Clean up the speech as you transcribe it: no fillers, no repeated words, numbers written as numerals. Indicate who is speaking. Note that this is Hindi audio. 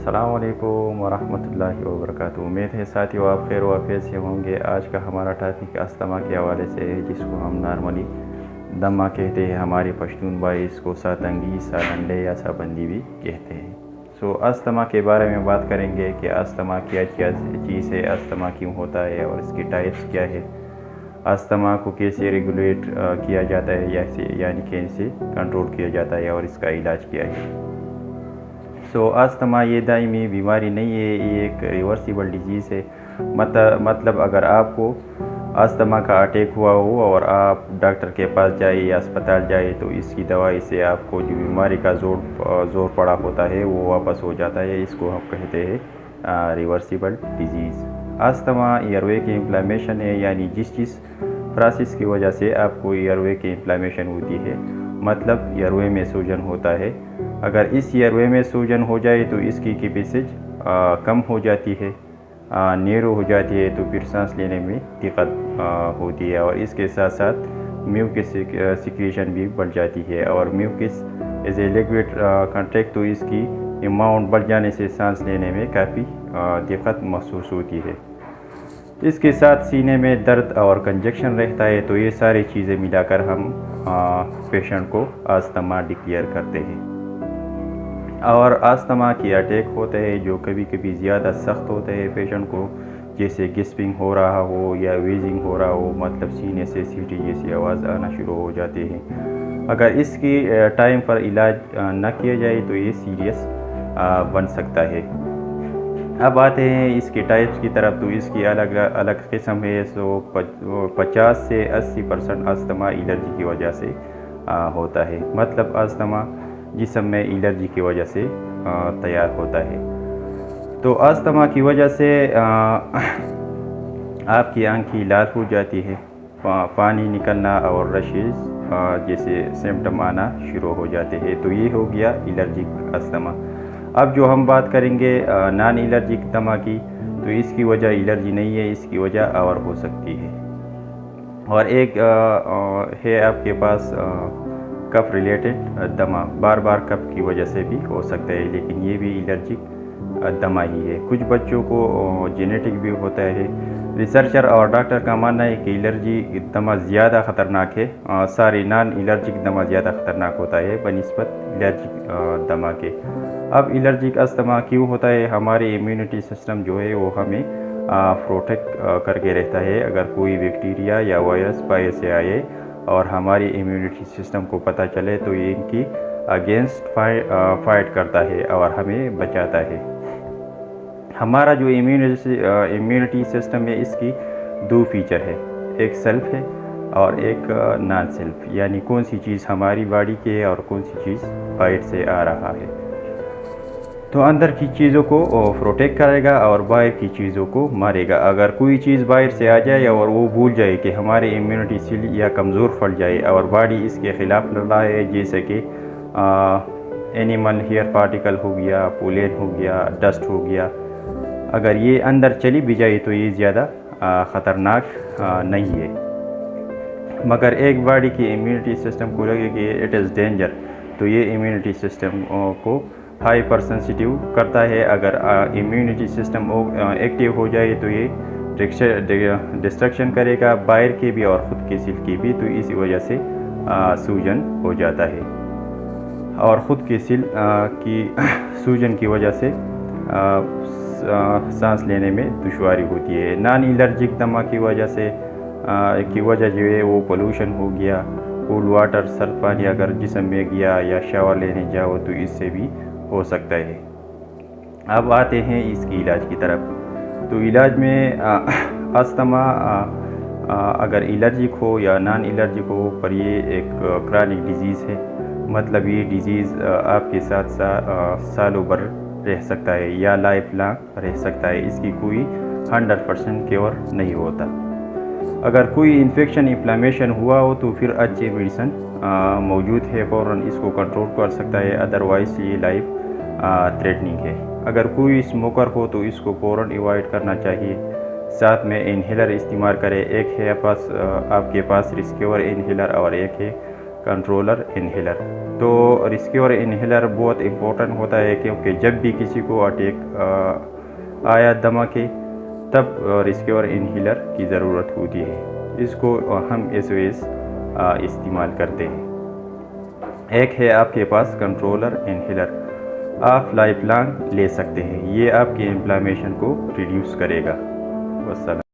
Speaker 1: अस्सलाम वालेकुम वरहमतुल्लाहि वबरकातुहू। उम्मीद है साथियों आप खैर वाफियत से होंगे। आज का हमारा टॉपिक अस्थमा के हवाले से है, जिसको हम नॉर्मली दमा कहते हैं। हमारे पश्तून भाई इसको सातंगी, सालंडे या साबंदी भी कहते हैं। अस्थमा के बारे में बात करेंगे कि अस्थमा क्या क्या चीज़ है, अस्थमा क्यों होता है और इसकी टाइप्स क्या है, अस्थमा को कैसे रेगुलेट किया जाता है यानी कैसे कंट्रोल किया जाता है और इसका इलाज क्या है। अस्थमा ये दायमी बीमारी नहीं है, ये एक रिवर्सिबल डिजीज़ है। मतलब अगर आपको अस्थमा का अटैक हुआ हो और आप डॉक्टर के पास जाए या अस्पताल जाए तो इसकी दवाई से आपको जो बीमारी का जोर पड़ा होता है वो वापस हो जाता है। इसको हम कहते हैं रिवर्सिबल डिजीज़। अस्थमा एयरवे की इन्फ्लेमेशन है, यानी जिस प्रोसेस की वजह से आपको एयरवे की इन्फ्लेमेशन होती है, मतलब एयरवे में सूजन होता है। अगर इस एयरवे में सूजन हो जाए तो इसकी कैपेसिटी कम हो जाती है, नैरो हो जाती है, तो फिर सांस लेने में दिक्कत होती है। और इसके साथ साथ म्यूकस सिक्रीशन भी बढ़ जाती है, और mucus as a liquid contract, तो इसकी अमाउंट बढ़ जाने से सांस लेने में काफ़ी दिक्कत महसूस होती है। इसके साथ सीने में दर्द और कंजक्शन रहता है। तो ये सारी चीज़ें मिलाकर हम पेशेंट को अस्थमा डिक्लेयर करते हैं। और अस्थमा के अटैक होते हैं जो कभी कभी ज़्यादा सख्त होते हैं पेशेंट को, जैसे गिस्पिंग हो रहा हो या वीजिंग हो रहा हो, मतलब सीने से सीटी जैसी आवाज़ आना शुरू हो जाती है। अगर इसकी टाइम पर इलाज न किया जाए तो ये सीरियस बन सकता है। अब आते हैं इसकी टाइप्स की तरफ। तो इसकी अलग अलग किस्म है। 50 से 80% अस्थमा एलर्जी की वजह से होता है, मतलब अस्थमा जिस्म में एलर्जी की वजह से तैयार होता है। तो अस्थमा की वजह से आपकी आंखें लाल हो जाती है, पानी निकलना और रशेज जैसे सिम्टम आना शुरू हो जाते हैं। तो ये हो गया एलर्जिक अस्थमा। अब जो हम बात करेंगे नॉन एलर्जिक दमा की, तो इसकी वजह एलर्जी नहीं है, इसकी वजह और हो सकती है। और एक है आपके पास कफ रिलेटेड दमा, बार बार कफ की वजह से भी हो सकता है, लेकिन ये भी एलर्जिक दमा ही है। कुछ बच्चों को जेनेटिक भी होता है। रिसर्चर और डॉक्टर का मानना है कि एलर्जी दमा ज़्यादा ख़तरनाक है, नॉन एलर्जिक दमा ज़्यादा ख़तरनाक होता है बनिस्बत एलर्जिक दमा के। अब एलर्जिक अस्थमा क्यों होता है? हमारे इम्यूनिटी सिस्टम जो है वो हमें प्रोटेक्ट करके रहता है। अगर कोई बैक्टीरिया या वायरस बाहर से आए और हमारी इम्यूनिटी सिस्टम को पता चले तो ये इनकी अगेंस्ट फाइट करता है और हमें बचाता है। हमारा जो इम्यूनिटी सिस्टम है, इसकी दो फीचर है, एक सेल्फ है और एक नॉन सेल्फ, यानी कौन सी चीज़ हमारी बॉडी की है और कौन सी चीज़ बाहर से आ रहा है। तो अंदर की चीज़ों को प्रोटेक्ट करेगा और बाहर की चीज़ों को मारेगा। अगर कोई चीज़ बाहर से आ जाए और वो भूल जाए कि हमारे इम्यूनिटी सेल या कमज़ोर फट जाए और बॉडी इसके ख़िलाफ़ लड़ रहा है, जैसे कि एनिमल हेयर पार्टिकल हो गया, पोलन हो गया, डस्ट हो गया, अगर ये अंदर चली भी जाए तो ये ज़्यादा ख़तरनाक नहीं है। मगर एक बॉडी की इम्यूनिटी सिस्टम को लगे कि इट इज़ डेंजर, तो ये इम्यूनिटी सिस्टम को हाइपर सेंसिटिव करता है। अगर इम्यूनिटी सिस्टम एक्टिव हो जाए तो ये डिस्ट्रक्शन करेगा बाहर के भी और ख़ुद के सेल की भी। तो इसी वजह से सूजन हो जाता है और ख़ुद के सेल की सूजन की वजह से सांस लेने में दुश्वारी होती है। नॉन एलर्जिक दमा की वजह से जो है वो पोल्यूशन हो गया, कोल्ड वाटर, सर्द पानी अगर जिस्म में गया या शावर लेने जाओ तो इससे भी हो सकता है। अब आते हैं इसकी इलाज की तरफ। तो इलाज में अस्थमा अगर एलर्जिक हो या नॉन एलर्जिक हो, पर ये एक क्रॉनिक डिजीज़ है, मतलब ये डिजीज़ आपके साथ सालों भर रह सकता है या लाइफ लॉन्ग रह सकता है। इसकी कोई 100% क्योर नहीं होता। अगर कोई इन्फेक्शन, इन्फ्लेमेशन हुआ हो तो फिर अच्छी मेडिसिन मौजूद है, फ़ौरन इसको कंट्रोल कर सकता है, अदरवाइज़ ये लाइफ थ्रेटनिंग है। अगर कोई स्मोकर हो तो इसको फ़ौरन अवॉइड करना चाहिए। साथ में इन्हेलर इस्तेमाल करें। एक है आपके पास रिस्क्योर इन्हेलर और एक है कंट्रोलर इन्हेलर। तो रिस्क्योर इन्हेलर बहुत इम्पोर्टेंट होता है, क्योंकि जब भी किसी को अटैक आया दमा के, तब रिस्क्योर इन्हेलर की ज़रूरत होती है। इसको हम इस वेज इस्तेमाल करते हैं। एक है आपके पास कंट्रोलर इन्हेलर, आप लाइफ लॉन्ग ले सकते हैं। ये आपकी इन्फ्लेमेशन को रिड्यूस करेगा। वस्सलाम।